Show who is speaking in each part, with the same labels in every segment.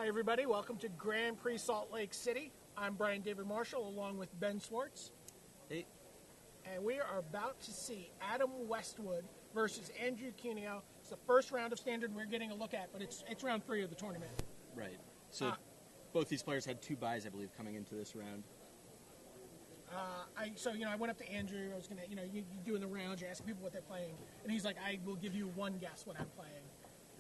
Speaker 1: Hi, everybody. Welcome to Grand Prix Salt Lake City. I'm Brian David Marshall, along with Ben Swartz.
Speaker 2: Hey.
Speaker 1: And we are about to see Adam Westwood versus Andrew Cuneo. It's the first round of standard we're getting a look at, but it's round 3 of the tournament.
Speaker 2: Right. So both these players had 2 buys, I believe, coming into this round.
Speaker 1: I went up to Andrew. I was going to, you doing the rounds, you're asking people what they're playing. And he's like, I will give you one guess what I'm playing.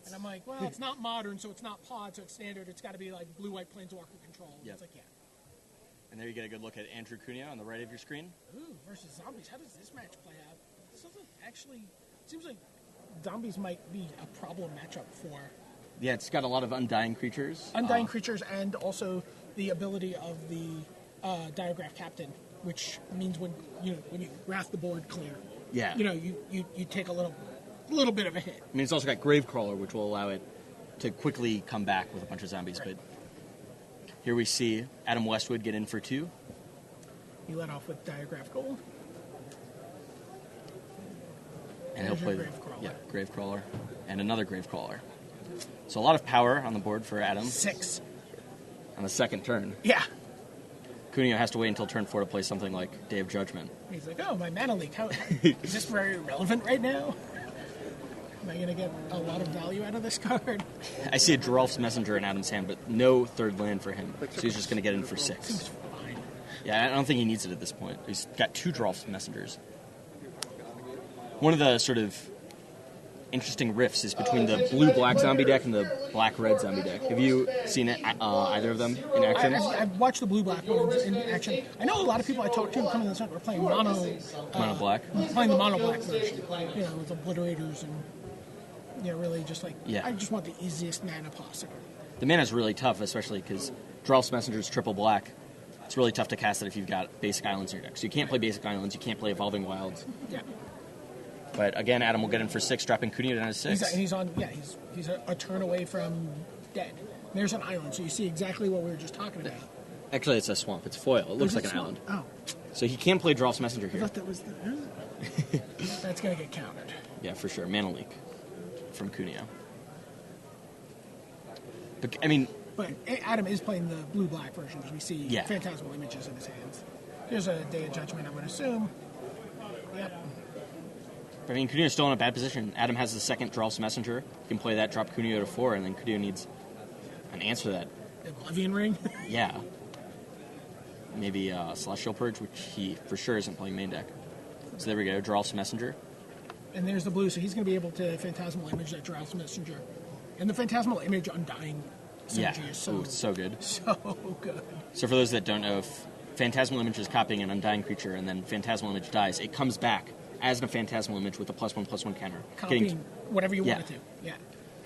Speaker 1: And I'm like, well, it's not modern, so it's not pod, so it's standard. It's got to be like blue-white Planeswalker control.
Speaker 2: Yep.
Speaker 1: It's like, yeah.
Speaker 2: And there you get a good look at Andrew Cuneo on the right of your screen.
Speaker 1: Ooh, versus zombies. How does this match play out? This doesn't actually... Seems like zombies might be a problem matchup for...
Speaker 2: Yeah, it's got a lot of undying creatures.
Speaker 1: Undying creatures, and also the ability of the Diagraph Captain, which means when you wrath the board clear.
Speaker 2: Yeah.
Speaker 1: You take a little bit of a hit.
Speaker 2: I mean, it's also got Gravecrawler, which will allow it to quickly come back with a bunch of zombies.
Speaker 1: Right.
Speaker 2: But here we see Adam Westwood get in for 2.
Speaker 1: You let off with Diagraph Gold.
Speaker 2: And he'll play
Speaker 1: Gravecrawler.
Speaker 2: Gravecrawler, and another Gravecrawler. So a lot of power on the board for Adam.
Speaker 1: 6.
Speaker 2: On the second turn.
Speaker 1: Yeah.
Speaker 2: Cuneo has to wait until turn 4 to play something like Day of Judgment.
Speaker 1: He's like, oh, my mana leak. Is this very relevant right now? Am I going to get a lot of value out of this card?
Speaker 2: I see a Geralf's Messenger in Adam's hand, but no third land for him. So he's just going to get in for 6.
Speaker 1: Seems fine.
Speaker 2: Yeah, I don't think he needs it at this point. He's got 2 Geralf's Messengers. One of the sort of interesting rifts is between the blue-black zombie deck and the black-red zombie deck. Have you seen either of them in action?
Speaker 1: I've watched the blue-black ones in action. I know a lot of people I talked to coming to the center were playing
Speaker 2: mono-black.
Speaker 1: Playing the mono-black version, with obliterators and, really just like, I just want the easiest mana possible.
Speaker 2: The mana's really tough, especially because Geralf's Messenger is triple black. It's really tough to cast it if you've got basic islands in your deck. So you can't play basic islands, you can't play Evolving Wilds.
Speaker 1: Yeah.
Speaker 2: But again, Adam will get in for 6, dropping Cuneo down to 6.
Speaker 1: He's a turn away from dead. There's an island, so you see exactly what we were just talking about.
Speaker 2: Actually, it's a swamp. It's foil. It looks like an island.
Speaker 1: Oh.
Speaker 2: So he can play Geralf's Messenger here.
Speaker 1: I thought that was the... That's going to get countered.
Speaker 2: Yeah, for sure. Mana leak from Cuneo. But, I mean...
Speaker 1: But Adam is playing the blue-black version, because we see phantasmal images in his hands. There's a Day of Judgment, I'm going to assume. Yep.
Speaker 2: I mean, Cuneo's still in a bad position. Adam has the second Geralf's Messenger. He can play that, drop Cuneo to 4, and then Cuneo needs an answer to that.
Speaker 1: The Oblivion Ring?
Speaker 2: Yeah. Maybe Celestial Purge, which he for sure isn't playing main deck. So there we go, Geralf's Messenger.
Speaker 1: And there's the blue, so he's going to be able to Phantasmal Image that Geralf's Messenger. And the Phantasmal Image Undying synergy is
Speaker 2: so good.
Speaker 1: So good.
Speaker 2: So for those that don't know, if Phantasmal Image is copying an Undying creature and then Phantasmal Image dies, it comes back as a Phantasmal Image with a +1/+1 counter.
Speaker 1: Copying whatever you want it to. Yeah.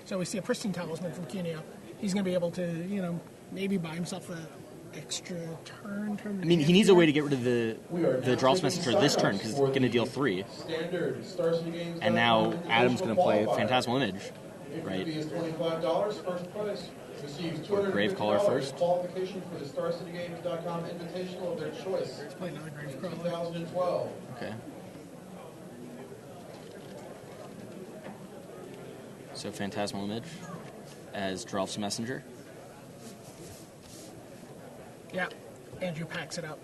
Speaker 1: So we see a Pristine Talisman from Cuneo. He's going to be able to, maybe buy himself an extra turn.
Speaker 2: I mean, he needs a way to get rid of the Geralf's Messenger this turn because it's going to deal 3. And now Adam's going to play Phantasmal Image, right? Or Gravecrawler first.
Speaker 3: Qualification for the StarCityGames.com Invitational of their choice.
Speaker 1: Let's play another Gravecrawler.
Speaker 3: 2012.
Speaker 2: Okay. So Phantasmal Image as Geralf's Messenger.
Speaker 1: Yeah, Andrew packs it up.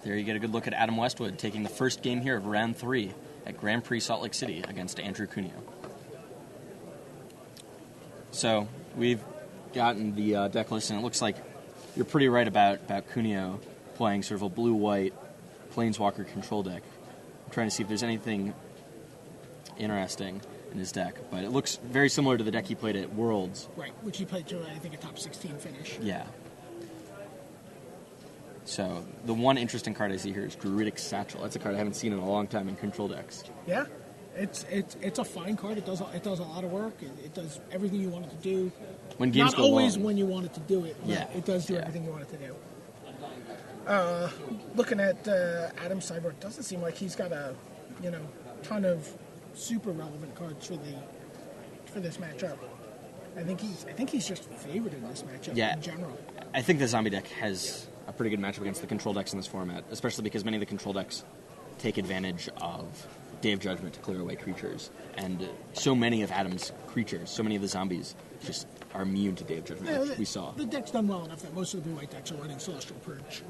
Speaker 2: There you get a good look at Adam Westwood taking the first game here of round 3 at Grand Prix Salt Lake City against Andrew Cuneo. So we've gotten the deck list, and it looks like you're pretty right about Cuneo playing sort of a blue-white Planeswalker control deck. I'm trying to see if there's anything interesting in his deck, but it looks very similar to the deck he played at Worlds.
Speaker 1: Right, which he played to, I think, a top 16 finish.
Speaker 2: Yeah. So the one interesting card I see here is Druidic Satchel. That's a card I haven't seen in a long time in control decks.
Speaker 1: Yeah, it's a fine card. It does a lot of work. It does everything you want it to do.
Speaker 2: When games
Speaker 1: Not
Speaker 2: go
Speaker 1: always
Speaker 2: long.
Speaker 1: when you want it to do it. But it does do everything you want it to do. Looking at Adam's sideboard, doesn't seem like he's got a ton of super relevant cards for this matchup. I think he's just favored in this matchup in general.
Speaker 2: I think the zombie deck has a pretty good matchup against the control decks in this format, especially because many of the control decks take advantage of Day of Judgment to clear away creatures, and so many of Adam's creatures, so many of the zombies, just are immune to Day of Judgment, which we saw.
Speaker 1: The deck's done well enough that most of the blue-white decks are running Celestial Purge.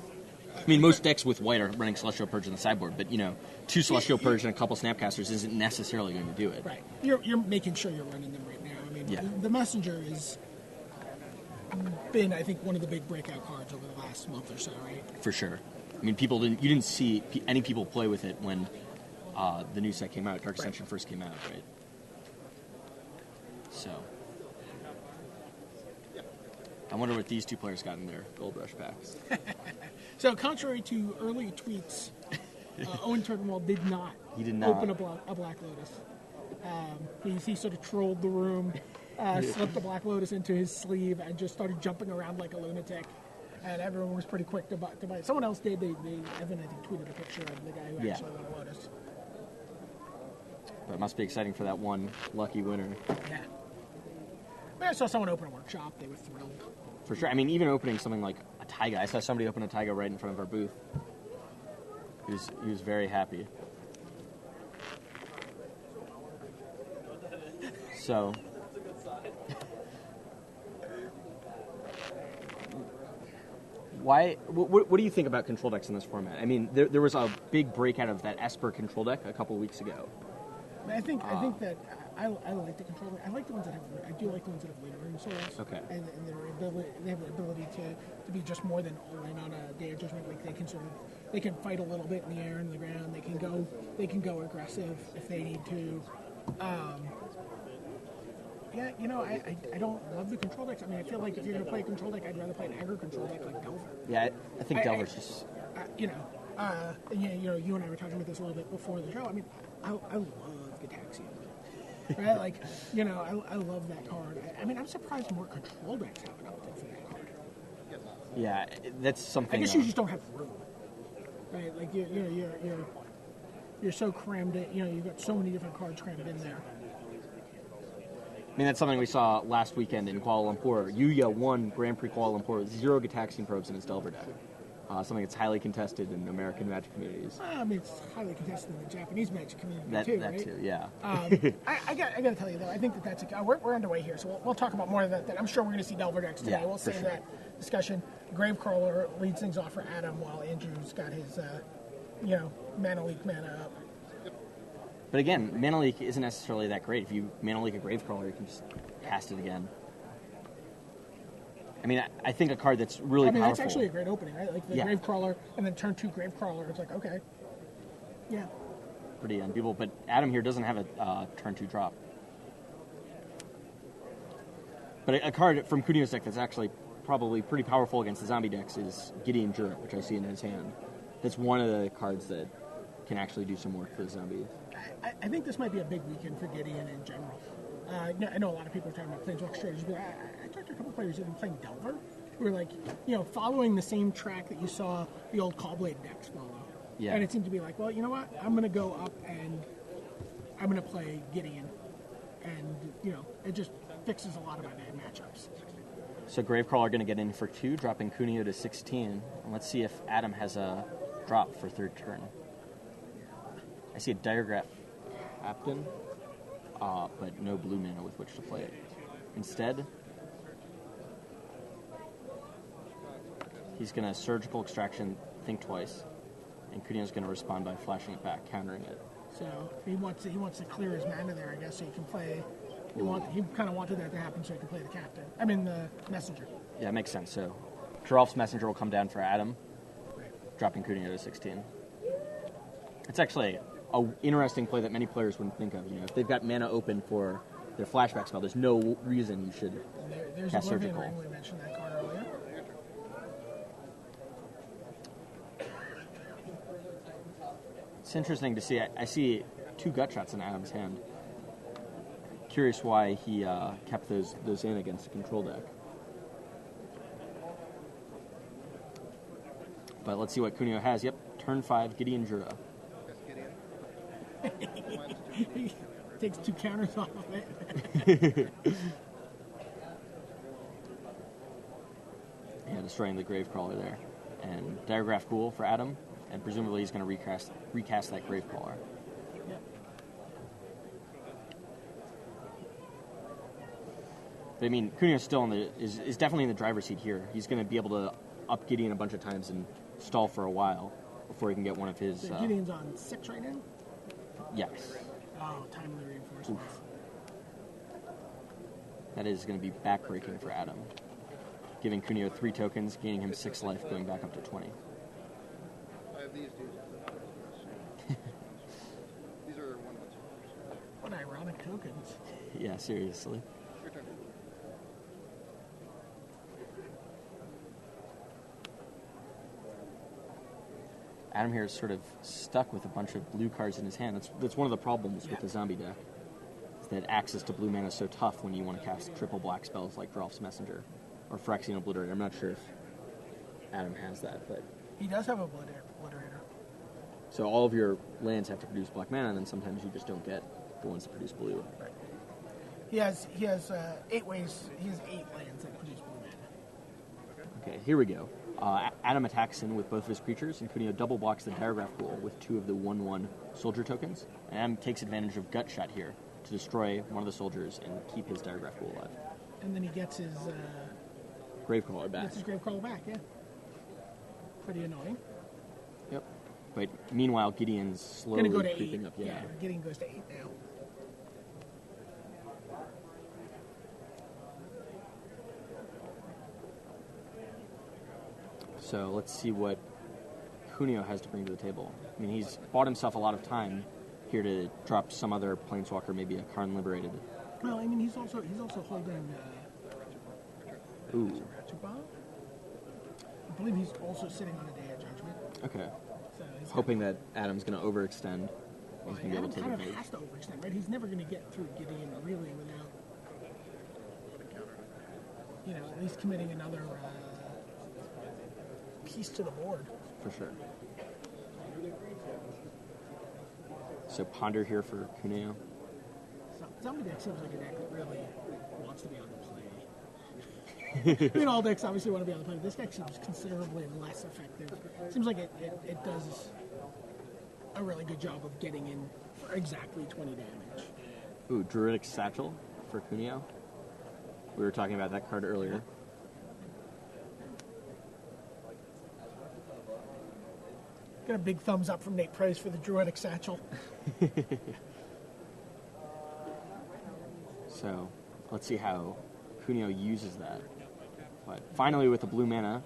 Speaker 2: I mean, most decks with white are running Celestial Purge in the sideboard, but, 2 Celestial Purge and a couple Snapcasters isn't necessarily going to do it.
Speaker 1: Right. You're making sure you're running them right now. I mean, the Messenger has been, I think, one of the big breakout cards over the last month or so, right?
Speaker 2: For sure. I mean, you didn't see any people play with it when the new set came out, Dark Ascension first came out, right? So, I wonder what these two players got in their Gold Rush packs.
Speaker 1: So, contrary to early tweets, Owen Turtenwald did not open a Black Lotus. He sort of trolled the room, slipped the Black Lotus into his sleeve, and just started jumping around like a lunatic. And everyone was pretty quick to buy it. Someone else did. Evan, I think, tweeted a picture of the guy who actually won a Lotus.
Speaker 2: But it must be exciting for that one lucky winner.
Speaker 1: Yeah. When I saw someone open a workshop, they were thrilled.
Speaker 2: For sure. I mean, even opening something like a Taiga. I saw somebody open a Taiga right in front of our booth. He was very happy. So, what do you think about control decks in this format? I mean, there was a big breakout of that Esper control deck a couple weeks ago.
Speaker 1: I think that I like the control deck. I like the ones that have. I do like the ones that have lingering souls.
Speaker 2: Okay.
Speaker 1: And they have the ability to be just more than all in on a Day of Judgment. Like they can fight a little bit in the air and the ground. They can go aggressive if they need to. Yeah, I don't love the control decks. I mean, I feel like if you're going to play a control deck, I'd rather play an aggro control deck like Delver.
Speaker 2: Yeah, I think Delver's just...
Speaker 1: you and I were talking about this a little bit before the show. I mean, I love Gataxian. Right? Like, I love that card. I mean, I'm surprised more control decks have an option for that card.
Speaker 2: Yeah, that's something...
Speaker 1: I guess you just don't have room. Right? Like, you're so crammed in, you've got so many different cards crammed in there.
Speaker 2: I mean, that's something we saw last weekend in Kuala Lumpur. Yuya won Grand Prix Kuala Lumpur with 0 Gataxian probes in his Delver deck. Something that's highly contested in American Magic communities.
Speaker 1: I mean, it's highly contested in the Japanese Magic community
Speaker 2: that
Speaker 1: right?
Speaker 2: That too, yeah.
Speaker 1: I got to tell you, though, I think that's we're underway here, so we'll talk about more of that. I'm sure we're going to see Delver decks today.
Speaker 2: Yeah,
Speaker 1: we'll save that discussion. Gravecrawler leads things off for Adam while Andrew's got his, mana leak mana up.
Speaker 2: But again, mana leak isn't necessarily that great. If you mana leak a Gravecrawler, you can just cast it again. I mean, I think a card that's really powerful.
Speaker 1: That's actually a great opening, right? Like the Gravecrawler and then turn 2 Gravecrawler. It's like, okay. Yeah.
Speaker 2: Pretty unbeatable. But Adam here doesn't have a turn 2 drop. But a card from Cuneo's deck that's actually probably pretty powerful against the zombie decks is Gideon Jura, which I see in his hand. That's one of the cards that can actually do some work for the zombies.
Speaker 1: I think this might be a big weekend for Gideon in general. I know a lot of people are talking about Planeswalker strategies, but I talked to a couple players who've been playing Delver who are like, following the same track that you saw the old Callblade decks follow.
Speaker 2: Yeah.
Speaker 1: And it seemed to be like, well, you know what? I'm going to go up and I'm going to play Gideon. And, it just fixes a lot of my bad matchups.
Speaker 2: So Gravecrawler going to get in for 2, dropping Cuneo to 16. And let's see if Adam has a drop for 3rd turn. I see a Diregraph Captain, but no blue mana with which to play it. Instead, he's going to Surgical Extraction, think twice, and Cuneo's going to respond by flashing it back, countering it.
Speaker 1: So he wants to clear his mana there, I guess, so he can play. He kind of wanted that to happen so he can play the captain. I mean the messenger.
Speaker 2: Yeah, it makes sense. So Geralf's Messenger will come down for Adam, dropping Cuneo to 16. It's actually an interesting play that many players wouldn't think of. If they've got mana open for their flashback spell, there's no reason you should
Speaker 1: there's
Speaker 2: cast
Speaker 1: Oblivion
Speaker 2: Surgical.
Speaker 1: Ring, we mentioned that card earlier.
Speaker 2: It's interesting to see. I see 2 gut shots in Adam's hand. Curious why he kept those in against a control deck. But let's see what Cuneo has. Yep, turn 5, Gideon Jura.
Speaker 1: He takes 2 counters off of it.
Speaker 2: Yeah, destroying the Gravecrawler there. And Diregraph Ghoul for Adam, and presumably he's going to recast that Gravecrawler.
Speaker 1: Yep.
Speaker 2: But I mean, Cuneo's still is definitely in the driver's seat here. He's going to be able to up Gideon a bunch of times and stall for a while before he can get one of his...
Speaker 1: So Gideon's on 6 right now?
Speaker 2: Yes.
Speaker 1: Oh, timely reinforcements.
Speaker 2: Oof. That is going to be backbreaking for Adam. Giving Cuneo 3 tokens, gaining him 6 life, going back up to 20.
Speaker 4: I have these dudes. These are 1/1.
Speaker 1: What ironic tokens.
Speaker 2: Yeah, seriously.
Speaker 4: Your turn.
Speaker 2: Adam here is sort of stuck with a bunch of blue cards in his hand. That's one of the problems with the zombie deck. Is that access to blue mana is so tough when you want to cast triple black spells like Drolf's Messenger or Phyrexian Obliterator. I'm not sure if Adam has that, but...
Speaker 1: He does have a Obliterator.
Speaker 2: So all of your lands have to produce black mana, and then sometimes you just don't get the ones that produce blue.
Speaker 1: Right. He has 8 ways. He has 8 lands that produce blue mana.
Speaker 2: Okay, here we go. Adam attacks in with both of his creatures, and Cuneo double blocks the Diregraph Pool with 2 of the 1/1 soldier tokens. And Adam takes advantage of Gut Shot here to destroy one of the soldiers and keep his Diregraph Pool alive.
Speaker 1: And then he gets his
Speaker 2: Gravecrawler back.
Speaker 1: Gets his Gravecrawler back. Yeah. Pretty annoying.
Speaker 2: Yep. But meanwhile, Gideon's slowly
Speaker 1: Gonna go to
Speaker 2: creeping
Speaker 1: 8.
Speaker 2: up. Yeah.
Speaker 1: Gideon goes to 8 now.
Speaker 2: So let's see what Cuneo has to bring to the table. I mean, he's bought himself a lot of time here to drop some other Planeswalker, maybe a Karn Liberated.
Speaker 1: Well, I mean, he's also holding
Speaker 2: Ooh.
Speaker 1: Ratchet. I believe he's also sitting on a Day of Judgment.
Speaker 2: Okay.
Speaker 1: So he's
Speaker 2: Hoping that Adam's going to overextend.
Speaker 1: well,
Speaker 2: He's going to be able
Speaker 1: Adam
Speaker 2: to take
Speaker 1: kind of
Speaker 2: advantage.
Speaker 1: has to overextend, right? He's never going to get through Gideon really without, at least committing another piece to the board.
Speaker 2: For sure. So ponder here for Cuneo.
Speaker 1: So, zombie deck seems like a deck that really wants to be on the play. I mean, all decks obviously want to be on the play, but this deck seems considerably less effective. Seems like it does a really good job of getting in for exactly 20 damage.
Speaker 2: Ooh, Druidic Satchel for Cuneo. We were talking about that card earlier.
Speaker 1: Got a big thumbs up from Nate Price for the Druidic Satchel.
Speaker 2: So let's see how Cuneo uses that. But finally, with the blue mana,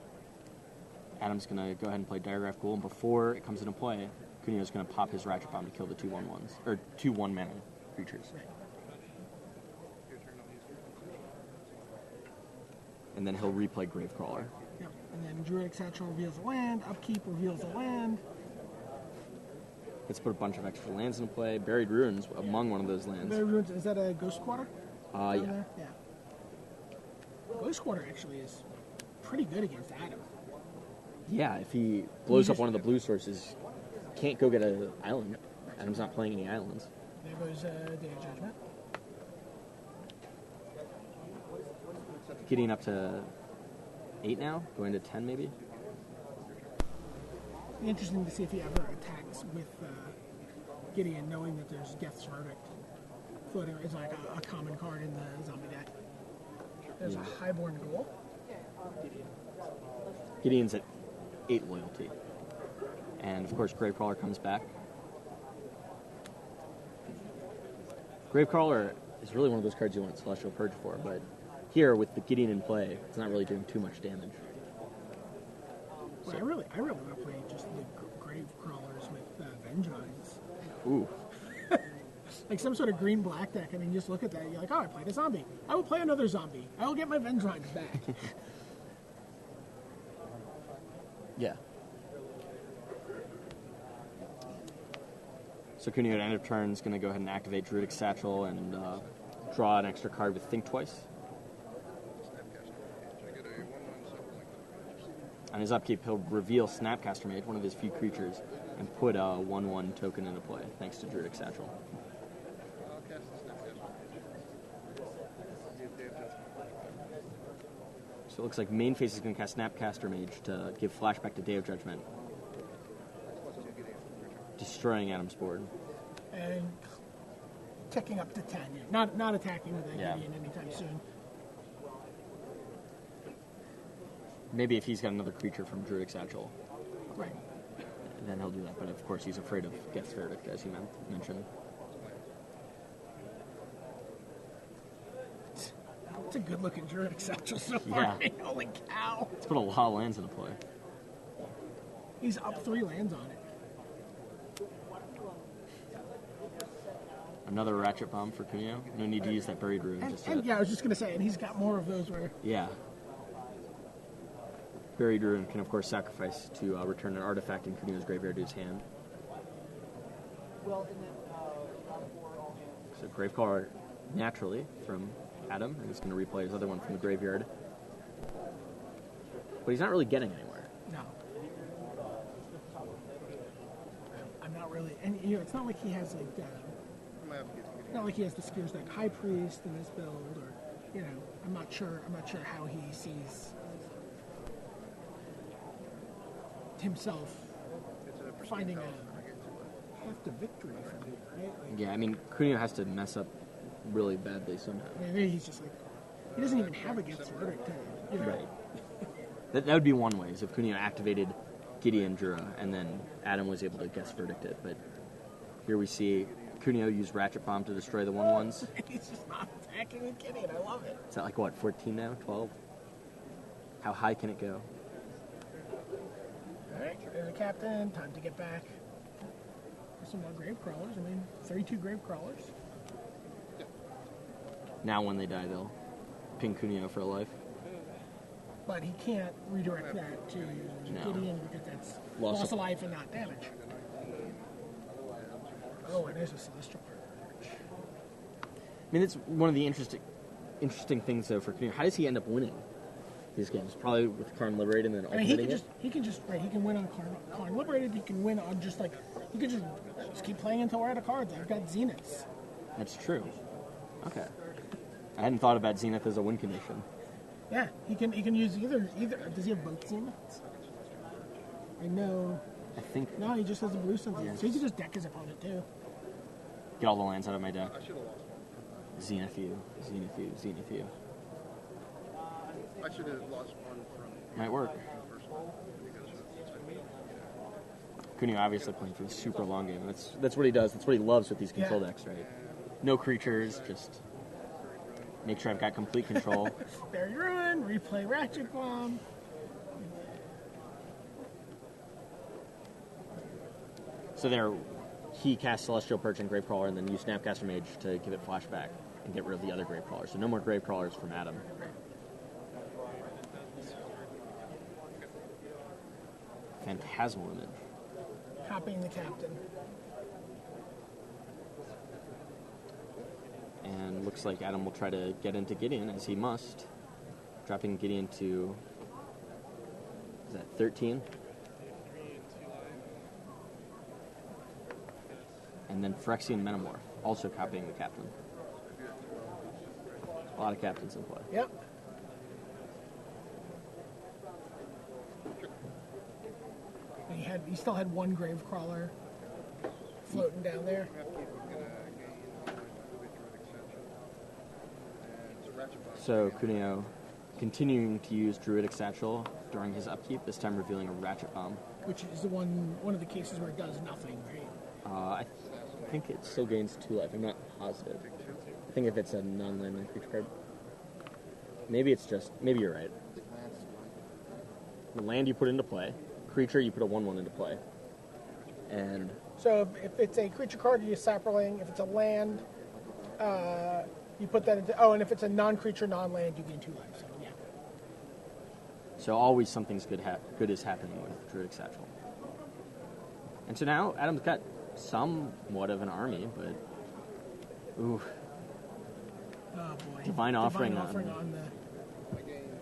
Speaker 2: Adam's going to go ahead and play Diregraph Pool, and before it comes into play, Cuneo's going to pop his Ratchet Bomb to kill the 2 1/1s, or 2 1-mana creatures. And then he'll replay Gravecrawler.
Speaker 1: Yep. And then Druidic Satchel reveals a land, Upkeep reveals a land.
Speaker 2: Let's put a bunch of extra lands into play. Buried Ruins among one of those lands.
Speaker 1: Is that a Ghost Quarter?
Speaker 2: Yeah.
Speaker 1: There? Yeah. Ghost Quarter actually is pretty good against Adam.
Speaker 2: Yeah, if he blows up one of the blue sources, can't go get an island. Adam's not playing any islands.
Speaker 1: There goes Day of Judgment.
Speaker 2: Getting up to 8 now, going to 10 maybe.
Speaker 1: Be interesting to see if he ever attacks with Gideon, knowing that there's Death's Verdict floating is like a common card in the zombie deck. There's a Highborn Ghoul.
Speaker 2: Gideon's at 8 loyalty. And of course Gravecrawler comes back. Gravecrawler is really one of those cards you want Celestial Purge for, but here with the Gideon in play, it's not really doing too much damage.
Speaker 1: Well, I really want to play just the Grave Crawlers with Vengines.
Speaker 2: Ooh.
Speaker 1: Like some sort of green-black deck. I mean, just look at that. You're like, oh, I played a zombie. I will play another zombie. I will get my Vengines back.
Speaker 2: Yeah. So Cuneo at end of turn is going to go ahead and activate Druidic Satchel and draw an extra card with Think Twice. On his upkeep, he'll reveal Snapcaster Mage, one of his few creatures, and put a 1/1 token into play, thanks to Druidic Satchel. So it looks like main phase is going to cast Snapcaster Mage to give flashback to Day of Judgment, destroying Adam's board.
Speaker 1: And ticking up to 10. Yeah. Not attacking with a Gideon anytime soon.
Speaker 2: Maybe if he's got another creature from Druidic Satchel,
Speaker 1: Right.
Speaker 2: then he'll do that. But of course, he's afraid of Geth's Verdict, as you mentioned.
Speaker 1: It's a good-looking Druidic Satchel so far.
Speaker 2: Yeah.
Speaker 1: Holy cow.
Speaker 2: Let's put a lot of lands into play.
Speaker 1: He's up 3 lands on it.
Speaker 2: Another Ratchet Bomb for Cuneo. No need to use that Buried Ruin just yet.
Speaker 1: And yeah, I was just going to say, and he's got more of those where...
Speaker 2: Yeah. Buried Ruin can, of course, sacrifice to return an artifact in Cuneo's graveyard to his hand. So Gravecaller, naturally, from Adam, and he's going to replay his other one from the graveyard. But he's not really getting anywhere.
Speaker 1: No. I'm not really... And, you know, it's not like he has, like... not like he has the Spears like High Priest in his build, or, you know, I'm not sure how he sees himself finding a path to victory from here, right? Like,
Speaker 2: Yeah, I mean, Cuneo has to mess up really badly somehow.
Speaker 1: maybe he's just like, he doesn't even have a Geth's Verdict, you know?
Speaker 2: Right. That would be one way, is if Cuneo activated Gideon Jura, and then Adam was able to Geth's Verdict it. But here we see Cuneo use Ratchet Bomb to destroy the 1/1s.
Speaker 1: He's just not attacking with Gideon. I love it.
Speaker 2: Is that like, what, 14 now? 12? How high can it go?
Speaker 1: All right, there's a captain. Time to get back. There's some more grave crawlers. I mean, 32 grave crawlers.
Speaker 2: Now when they die, they'll ping Cuneo for life.
Speaker 1: But he can't redirect that to
Speaker 2: No.
Speaker 1: Gideon because that's
Speaker 2: Loss
Speaker 1: loss
Speaker 2: of-
Speaker 1: of life and not damage. Oh, and there's a Celestial Purge.
Speaker 2: I mean, it's one of the interesting things, though, for Cuneo. How does he end up winning these games? Probably with Karn Liberated and then
Speaker 1: I mean, he
Speaker 2: ultimating
Speaker 1: can just he can win on Karn Liberated. He can win on just like he could just keep playing until we're out of cards. I've got Zeniths.
Speaker 2: That's true. Okay. I hadn't thought about Zenith as a win condition.
Speaker 1: Yeah, he can use either. Does he have both Zeniths? I know.
Speaker 2: I think
Speaker 1: No, he just has the blue something.
Speaker 2: Yes.
Speaker 1: So he can just deck his opponent too.
Speaker 2: get all the lands out of my deck.
Speaker 4: I should have lost one.
Speaker 2: Zenith you, Zenith you, Zenith you.
Speaker 4: I should have lost one from
Speaker 2: Might work.
Speaker 4: the first one.
Speaker 2: Cuneo obviously playing for the super long game. That's what he does. That's what he loves with these control
Speaker 1: Yeah.
Speaker 2: decks, right? No creatures, just make sure I've got complete control.
Speaker 1: Bury Ruin, replay Ratchet Bomb.
Speaker 2: So there, he casts Celestial Perch and Gravecrawler, and then use Snapcaster Mage to give it flashback and get rid of the other Gravecrawlers. So no more Gravecrawlers from Adam. Phantasmal Image.
Speaker 1: Copying the captain.
Speaker 2: And looks like Adam will try to get into Gideon, as he must. Dropping Gideon to, is that 13? And then Phyrexian Metamorph, also copying the captain. A lot of captains in play.
Speaker 1: Yep. And he still had one grave crawler floating down there.
Speaker 2: So Cuneo continuing to use Druidic Satchel during his upkeep, this time revealing a Ratchet Bomb.
Speaker 1: Which is one of the cases where it does nothing, right?
Speaker 2: I think it still gains 2 life. I'm not positive. I think if it's a non-land creature card. Maybe you're right. The land you put into play, creature you put a 1/1 into play. And
Speaker 1: So if it's a creature card, you use Sapperling. If it's a land, you put that into... Oh, and if it's a non-creature, non-land, you gain 2 life. So, yeah.
Speaker 2: so always something's good is happening with Druidic Satchel. And so now Adam's got somewhat of an army, but ooh,
Speaker 1: Oh, boy.
Speaker 2: Divine Offering on-
Speaker 1: on the...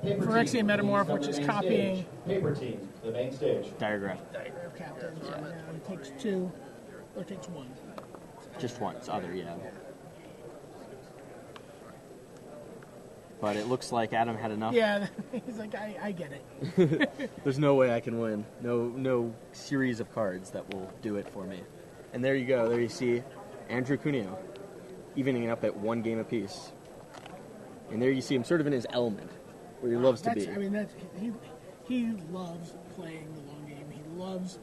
Speaker 3: Paper
Speaker 1: Phyrexian
Speaker 3: team,
Speaker 1: Metamorph,
Speaker 3: please
Speaker 1: which is
Speaker 3: come to the main
Speaker 1: copying...
Speaker 3: stage. Paper team, the main stage.
Speaker 2: Diagram.
Speaker 1: Diagram captain. So now he takes 2, or takes 1.
Speaker 2: Just once, other, yeah. But it looks like Adam had enough.
Speaker 1: Yeah, he's like, I get it.
Speaker 2: There's no way I can win. No series of cards that will do it for me. And there you go. There you see Andrew Cuneo evening it up at 1 game apiece. And there you see him sort of in his element, where he loves to be.
Speaker 1: I mean, he he loves playing the long game. He loves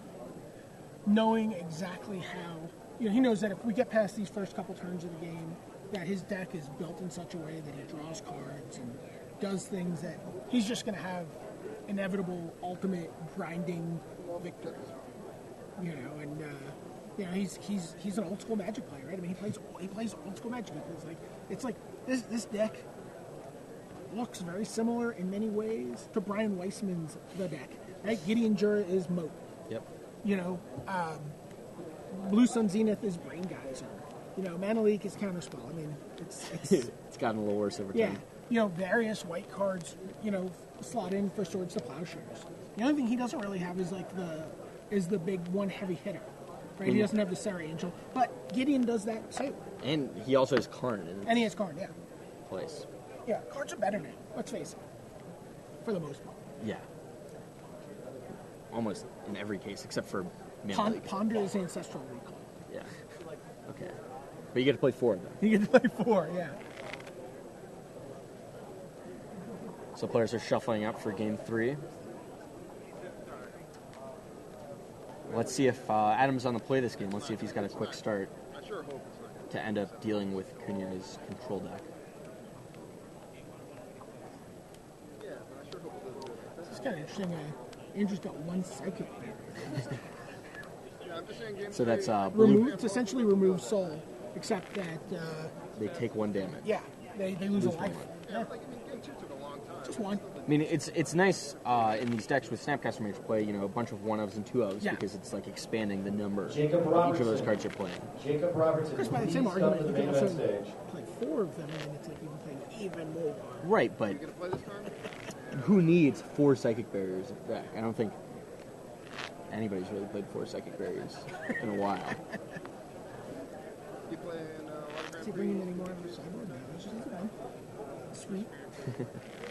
Speaker 1: knowing exactly how, he knows that if we get past these first couple turns of the game, that his deck is built in such a way that he draws cards and does things that he's just going to have inevitable, ultimate grinding victory. He's an old school Magic player, right? I mean, he plays old school Magic. It's like this deck looks very similar in many ways to Brian Weissman's The Deck. Right? Gideon Jura is Moat.
Speaker 2: Yep.
Speaker 1: Blue Sun Zenith is Brain Geyser. Mana Leak is Counterspell. I mean, it's
Speaker 2: it's gotten a little worse over time.
Speaker 1: Yeah. Various white cards, slot in for Swords to Plowshares. The only thing he doesn't really have is the big one heavy hitter. Right? He doesn't have the Sari Angel. But Gideon does that too.
Speaker 2: And he also has Karn in
Speaker 1: And he has Karn, yeah.
Speaker 2: place.
Speaker 1: Yeah, cards are better now, let's face it. For the most part.
Speaker 2: Yeah. Almost in every case, except for Mana Leak.
Speaker 1: Ponder is Ancestral Recall.
Speaker 2: Yeah. Okay. But you get to play 4 of them.
Speaker 1: You get to play 4, yeah.
Speaker 2: So players are shuffling up for game 3. Let's see if Adam's on the play this game. Let's see if he's got a quick start
Speaker 4: I sure hope it's not.
Speaker 2: to end up dealing with Cuneo's control deck.
Speaker 4: Yeah, but I sure hope it doesn't.
Speaker 1: It's kind of interesting. Andrew's got one psychic barrier.
Speaker 4: Yeah, I'm just saying game
Speaker 2: So that's
Speaker 1: Remove, it's essentially remove soul, except that,
Speaker 2: they take 1 damage.
Speaker 1: yeah, they lose a life. Yeah,
Speaker 4: game 2 took a long time.
Speaker 1: just one.
Speaker 2: I mean, it's nice in these decks with Snapcaster Mage play, a bunch of 1-ofs and 2-ofs
Speaker 1: Yeah.
Speaker 2: because it's like expanding the number of each
Speaker 5: Jacob
Speaker 2: of those
Speaker 5: Robertson.
Speaker 2: cards you're playing.
Speaker 5: Jacob Robertson,
Speaker 1: Of course, by the
Speaker 5: please
Speaker 1: same
Speaker 5: come
Speaker 1: argument,
Speaker 5: to the
Speaker 1: you can
Speaker 5: main
Speaker 1: also
Speaker 5: event stage.
Speaker 1: play 4 of them, and it's like you can play even more.
Speaker 2: Right, but
Speaker 4: You gonna play this time?
Speaker 2: who needs 4 Psychic Barriers in a deck? I don't think anybody's really played 4 Psychic Barriers in a while.
Speaker 4: You playing a lot of
Speaker 1: Is
Speaker 4: Grand
Speaker 1: he
Speaker 4: Prix?
Speaker 1: bringing any more of the sideboard? No, it's just one. Sweet.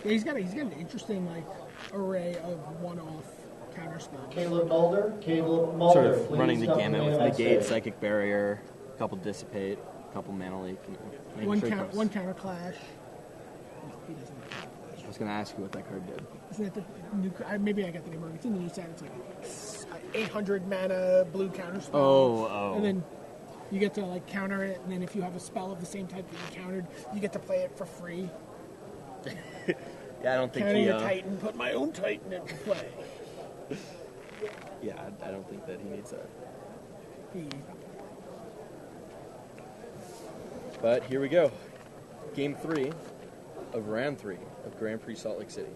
Speaker 1: Yeah, he's got an interesting array of one-off counter spells.
Speaker 5: Caleb Mulder,
Speaker 2: Sort of
Speaker 5: please
Speaker 2: running the
Speaker 5: come to
Speaker 2: gamut
Speaker 5: main
Speaker 2: with
Speaker 5: event
Speaker 2: Negate,
Speaker 5: stage.
Speaker 2: Psychic Barrier, a couple Dissipate, a couple Mana Leak. Making
Speaker 1: One
Speaker 2: sure he
Speaker 1: counter,
Speaker 2: comes-
Speaker 1: one counter clash. No, he doesn't have counter clash.
Speaker 2: I was going to ask you what that card did.
Speaker 1: Isn't it the new? Maybe I got the name wrong. It's in the new set. It's like 800 mana blue counter spell.
Speaker 2: Oh.
Speaker 1: And then you get to counter it, and then if you have a spell of the same type that you countered, you get to play it for free.
Speaker 2: Yeah, I don't think
Speaker 1: Counting
Speaker 2: he...
Speaker 1: a Titan, put my own Titan into play.
Speaker 2: Yeah, I don't think that he needs that.
Speaker 1: He-
Speaker 2: But here we go. Game 3 of round 3 of Grand Prix Salt Lake City.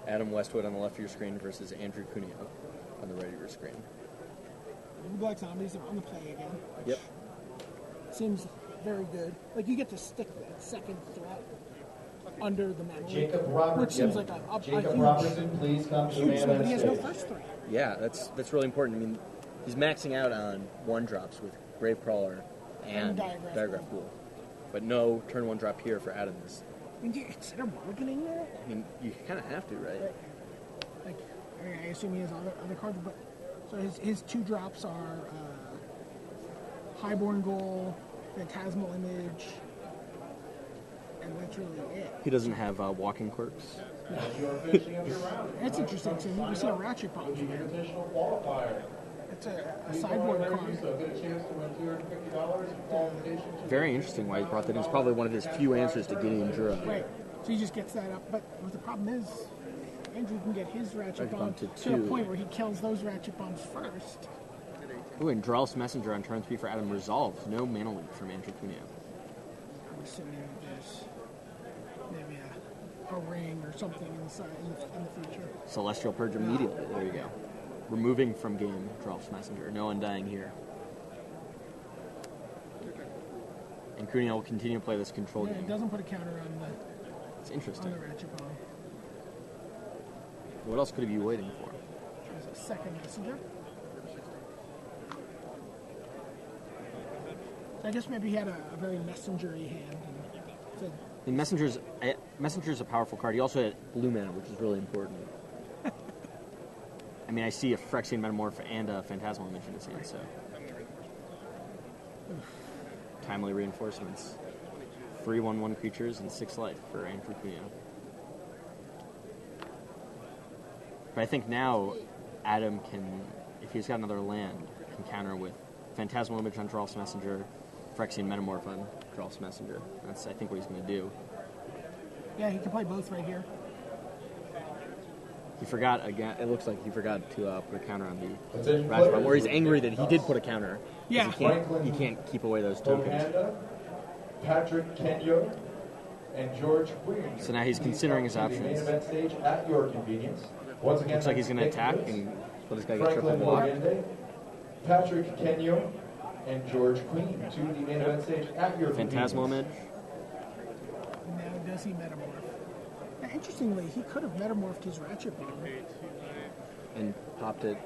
Speaker 2: Adam Westwood on the left of your screen versus Andrew Cuneo on the right of your screen.
Speaker 1: Blue Black Zombies are on the play again.
Speaker 2: Yep.
Speaker 1: Seems very good. You get to stick that second threat under the metal.
Speaker 5: Jacob
Speaker 1: Which
Speaker 5: Robertson.
Speaker 1: seems like a
Speaker 5: Jacob
Speaker 1: huge,
Speaker 5: Robertson, please come to the main
Speaker 1: huge but
Speaker 5: event
Speaker 1: he has no
Speaker 5: stage.
Speaker 1: first threat.
Speaker 2: Yeah, that's really important. I mean, he's maxing out on 1-drops with Gravecrawler and
Speaker 1: Diagraph
Speaker 2: Diagraph
Speaker 1: Pool.
Speaker 2: Pool. But no turn 1 drop here for Adams.
Speaker 1: I mean, do you consider marketing that?
Speaker 2: I mean, you kind of have to, right?
Speaker 1: I assume he has other cards, but so his 2 drops are Highborn Goal, Phantasmal Image, and that's really it.
Speaker 2: He doesn't have Walking Quirks.
Speaker 1: That's interesting. So we see a Ratchet Bomb here.
Speaker 5: Additional qualifier.
Speaker 1: It's a sideboard card.
Speaker 5: So get a chance to win $250 in qualification.
Speaker 2: Very interesting why he brought that in. It's probably one of his few answers to Gideon Jura.
Speaker 1: Right. So he just gets that up. But the problem is, Andrew can get his Ratchet Bomb
Speaker 2: to
Speaker 1: to
Speaker 2: 2.
Speaker 1: a point where he kills those Ratchet Bombs first.
Speaker 2: Ooh, and Drell's Messenger on turn 3 for Adam resolves. No Mana Leak from Andrew Cuneo.
Speaker 1: I'm assuming there's maybe a ring or something in the future.
Speaker 2: Celestial Purge immediately. There you go. Removing from game Drell's Messenger. No Undying here. And Cuneo will continue to play this control
Speaker 1: Yeah,
Speaker 2: game.
Speaker 1: it doesn't put a counter on
Speaker 2: It's
Speaker 1: the
Speaker 2: interesting.
Speaker 1: Ratchet Bomb.
Speaker 2: What else could he be waiting for?
Speaker 1: There's a second messenger. So I guess maybe he had a very messengery hand. And said,
Speaker 2: I mean, Messenger's a powerful card. He also had blue mana, which is really important. I mean, I see a Phyrexian Metamorph and a Phantasmal Image in his hand, so... Timely reinforcements. 3 1/1 creatures and 6 life for Andrew Cuneo. But I think now Adam can, if he's got another land, can counter with Phantasmal Image on Drolf's Messenger, Phyrexian Metamorph on Drolf's Messenger. That's, I think, what he's going to do.
Speaker 1: Yeah, he can play both right here.
Speaker 2: He forgot again. It looks like he forgot to put a counter on the
Speaker 5: Attention
Speaker 2: Ratchet Bomb,
Speaker 5: players,
Speaker 2: or he's angry that he did put a counter. 'Cause
Speaker 1: Yeah.
Speaker 2: He can't keep away those tokens.
Speaker 5: Bohanda, Patrick Kenyo, and George Queen.
Speaker 2: So now he's considering his
Speaker 5: Please come to the
Speaker 2: options.
Speaker 5: main event stage at your convenience. Once again,
Speaker 2: Looks like he's going to
Speaker 5: Nick
Speaker 2: attack
Speaker 5: Lewis,
Speaker 2: and let this guy get triple
Speaker 5: Franklin
Speaker 2: blocked.
Speaker 5: Morgende, Patrick Kenyo, and George Queen to the main event stage at your
Speaker 2: Phantasmal
Speaker 5: convenience.
Speaker 2: Image.
Speaker 1: Now does he metamorph? Now, interestingly, he could have metamorphed his Ratchet Bomb.
Speaker 2: And popped it.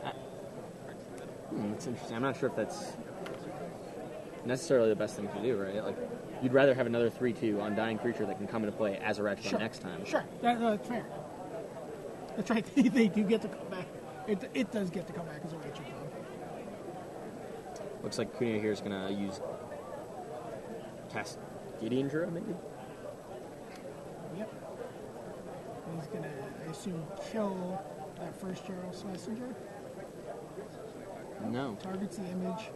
Speaker 2: That's interesting. I'm not sure if that's necessarily the best thing to do, right? Like, you'd rather have another 3/2 Undying creature that can come into play as a Ratchet Bomb
Speaker 1: Sure.
Speaker 2: next time.
Speaker 1: Sure, that's fair. That's right. They do get to come back. It does get to come back as a Ratchet Bomb.
Speaker 2: Looks like Cuneo here is going to use Cast Gideon Druid, maybe?
Speaker 1: Yep. He's gonna, I assume, kill that first Gerald's Messenger.
Speaker 2: No.
Speaker 1: Targets the image.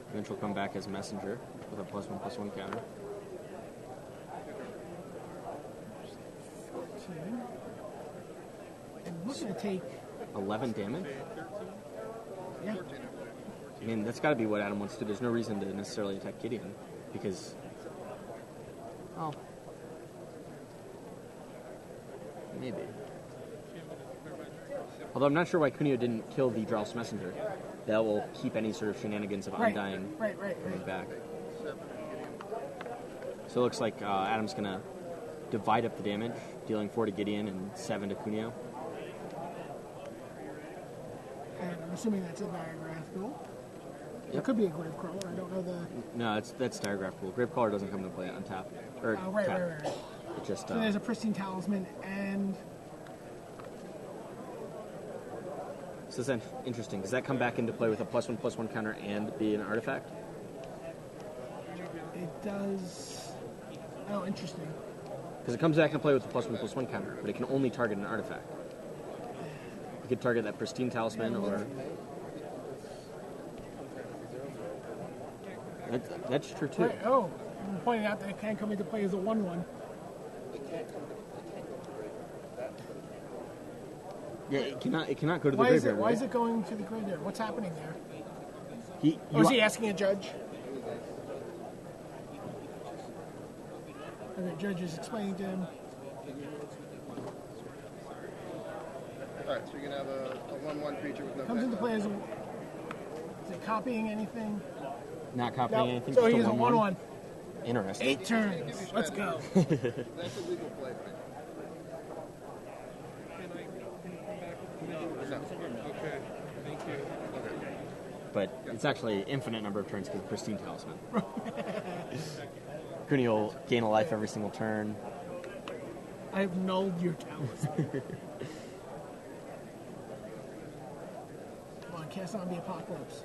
Speaker 2: Eventually will come back as Messenger with a +1/+1 counter.
Speaker 1: 14. And looking to take.
Speaker 2: 11 damage?
Speaker 1: Yeah.
Speaker 2: I mean, that's got to be what Adam wants to do. There's no reason to necessarily attack Gideon because, well, maybe. Although I'm not sure why Cuneo didn't kill the Drolf's Messenger. That will keep any sort of shenanigans of Undying
Speaker 1: Right.
Speaker 2: coming back. So it looks like Adam's going to divide up the damage, dealing 4 to Gideon and 7 to Cuneo.
Speaker 1: And I'm assuming that's a diagraph goal. It
Speaker 2: Yep.
Speaker 1: could be a grave crawler. I don't know the.
Speaker 2: No, that's Diagraph Pool. Gravecaller doesn't come into play on tap. Or
Speaker 1: Right.
Speaker 2: tap. It just,
Speaker 1: So there's a Pristine Talisman and.
Speaker 2: So that's interesting. Does that come back into play with a +1/+1 counter and be an artifact?
Speaker 1: It does. Oh, interesting.
Speaker 2: Because it comes back into play with a +1/+1 counter, but it can only target an artifact. You could target that Pristine Talisman or... That's true too.
Speaker 1: Right. Oh, I'm pointing out that it can come into play as a 1/1.
Speaker 2: Yeah, it cannot go to the
Speaker 1: Why is
Speaker 2: graveyard.
Speaker 1: it? Why
Speaker 2: right?
Speaker 1: is it going to the graveyard? What's happening there?
Speaker 2: You
Speaker 1: Or is he asking a judge? And the judge is explaining to him.
Speaker 4: Alright, so you're going to have a 1/1 creature with no
Speaker 1: Comes into
Speaker 4: background.
Speaker 1: play as a. Is it copying anything?
Speaker 2: not copying
Speaker 1: Nope.
Speaker 2: anything.
Speaker 1: So
Speaker 2: just
Speaker 1: he's a
Speaker 2: 1/1.
Speaker 1: 1/1.
Speaker 2: Interesting.
Speaker 1: 8 turns. Let's go.
Speaker 4: That's a legal play, right?
Speaker 5: Okay, thank you.
Speaker 2: But it's actually infinite number of turns because of Pristine Talisman. Cuneo will gain a life every single turn.
Speaker 1: I've nulled your talisman. Come on, cast on the Apocalypse.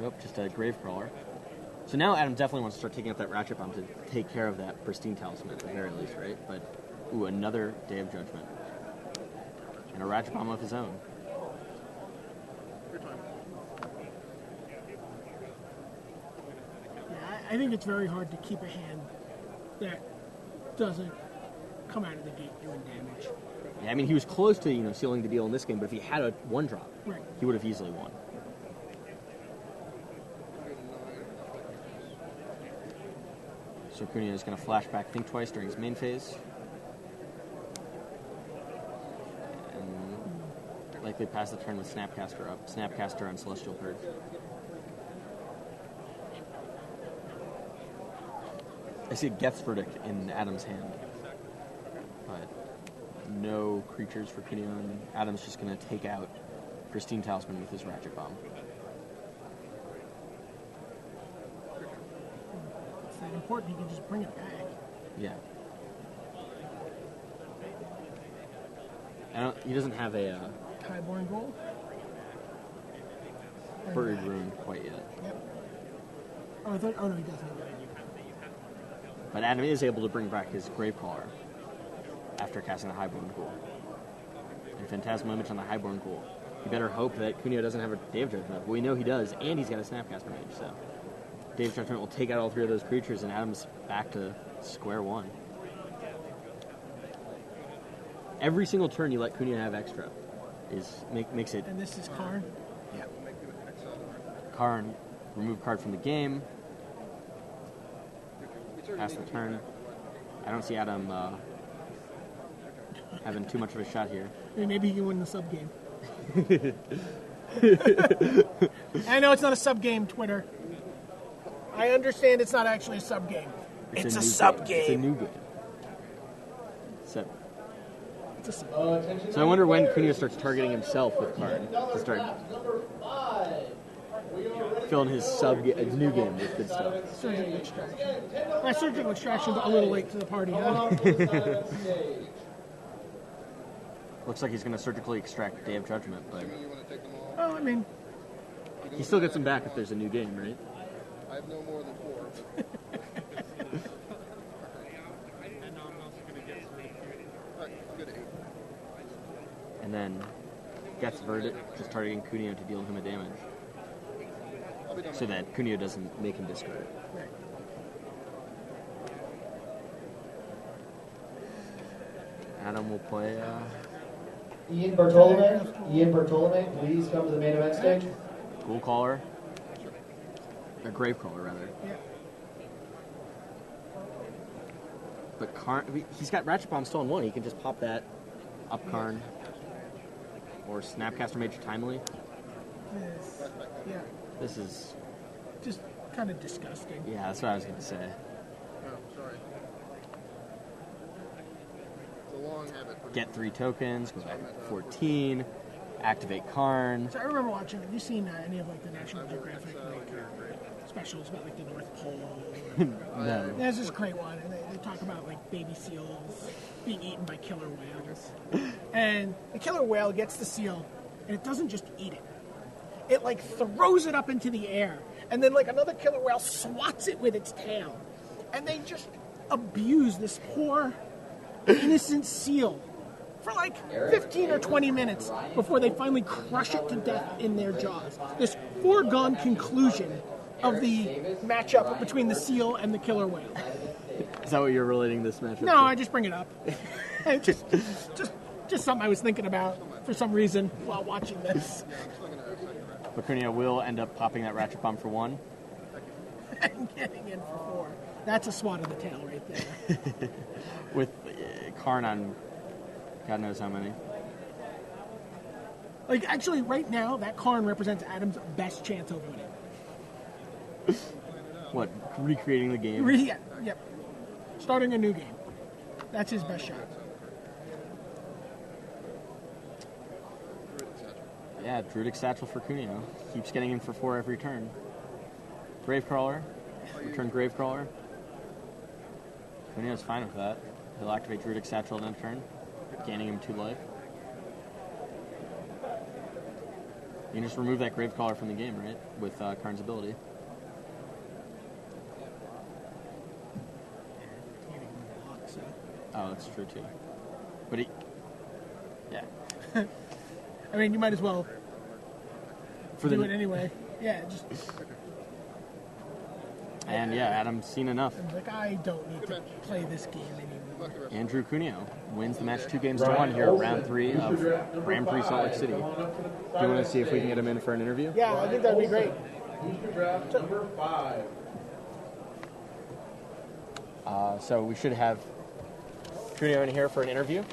Speaker 2: Nope, just a Gravecrawler. So now Adam definitely wants to start taking up that Ratchet Bomb to take care of that Pristine Talisman at the very least, right? But, ooh, another Day of Judgment. And a Ratchet Bomb of his own.
Speaker 1: Yeah, I think it's very hard to keep a hand that doesn't come out of the gate doing damage.
Speaker 2: Yeah, I mean, he was close to, sealing the deal in this game, but if he had a 1-drop,
Speaker 1: Right.
Speaker 2: he would have easily won. So Cuneo is going to flashback Think Twice during his main phase. And likely pass the turn with Snapcaster up. Snapcaster on Celestial Purge. I see a Geth's Verdict in Adam's hand. But no creatures for Cuneo, and Adam's just going to take out Pristine Talisman with his Ratchet Bomb.
Speaker 1: It's that important, you can just bring it back.
Speaker 2: Yeah. He doesn't have a...
Speaker 1: Highborn Gold.
Speaker 2: Buried Ruin quite yet.
Speaker 1: Yep. Oh, I thought. Oh no, he doesn't.
Speaker 2: But Adam is able to bring back his Gravecaller after casting the Highborn Ghoul. And Phantasmal Image on the Highborn Ghoul. You better hope that Cuneo doesn't have a Day of Judgment. But we know he does, and he's got a Snapcaster Mage, so Day of Judgment will take out all three of those creatures, and Adam's back to square one. Every single turn you let Cuneo have extra makes it.
Speaker 1: And this is Karn.
Speaker 2: Yeah. Karn, remove card from the game. Pass the turn. I don't see Adam having too much of a shot here.
Speaker 1: Maybe he can win the sub game. I know it's not a sub game, Twitter. I understand it's not actually a sub game. It's a sub game.
Speaker 2: It's a new game. So,
Speaker 1: It's a sub.
Speaker 2: so I wonder when Cuneo starts targeting himself with Karn to start filling his new game with good stuff.
Speaker 1: Surgical extraction. My surgical extraction's a little late to the party, huh?
Speaker 2: Looks like he's going to surgically extract Day of Judgment, but
Speaker 4: You want to take them all?
Speaker 1: Oh, I mean,
Speaker 2: he still gets them back if there's a new game, right?
Speaker 4: I have no more than 4. Alright, I'm good at 8.
Speaker 2: And then gets Verdict, just targeting Cuneo to deal him a damage,
Speaker 4: I'll be done.
Speaker 2: so that Cuneo doesn't make him discard.
Speaker 1: right.
Speaker 2: Adam will play.
Speaker 5: Ian Bartolome, please come to the main event stage.
Speaker 2: Ghoul Caller. Or Gravecaller, rather.
Speaker 1: Yeah.
Speaker 2: But Karn, he's got Ratchet Bomb still in one. He can just pop that up Karn. Or Snapcaster Mage Timely.
Speaker 1: This, yeah.
Speaker 2: This is.
Speaker 1: Just kind of disgusting.
Speaker 2: Yeah, that's what I was going to say.
Speaker 4: Oh, sorry. It's a long habit.
Speaker 2: Get 3 tokens, go back to 14, activate Karn.
Speaker 1: So I remember watching. Have you seen any of like the National Geographic specials about like the North Pole?
Speaker 2: No.
Speaker 1: There's this great one, and they talk about like baby seals being eaten by killer whales. And the killer whale gets the seal, and it doesn't just eat it. It like throws it up into the air, and then like another killer whale swats it with its tail, and they just abuse this poor innocent seal for like 15 or 20 minutes before they finally crush it to death in their jaws. This foregone conclusion of the matchup between the seal and the killer whale.
Speaker 2: Is that what you're relating this matchup
Speaker 1: No,
Speaker 2: to?
Speaker 1: I just bring it up. just something I was thinking about for some reason while watching this.
Speaker 2: But Cuneo will end up popping that Ratchet Bomb for 1.
Speaker 1: And getting in for 4. That's a swat of the tail right there.
Speaker 2: With Karn on God knows how many.
Speaker 1: Like, actually, right now, that Karn represents Adam's best chance of winning.
Speaker 2: What, recreating the game?
Speaker 1: Yep. Starting a new game. That's his best shot.
Speaker 2: Yeah, Druidic Satchel for Cuneo. Keeps getting in for 4 every turn. Gravecrawler. Return Gravecrawler. Cuneo's fine with that. He'll activate Druidic Satchel on end turn, gaining him 2 life. You can just remove that Gravecrawler from the game, right? With Karn's ability. Oh, that's true too. But he... Yeah.
Speaker 1: I mean, you might as well
Speaker 2: For
Speaker 1: do it anyway. Yeah, just...
Speaker 2: And yeah, Adam's seen enough.
Speaker 1: Like, I don't need to play this game anymore.
Speaker 2: Andrew Cuneo wins the match 2-1 here at round 3 of Grand Prix Salt Lake City. Do you want to see if we can get him in for an interview?
Speaker 1: Yeah, I think that'd be great.
Speaker 5: Booster draft number 5.
Speaker 2: So we should have Cuneo in here for an interview.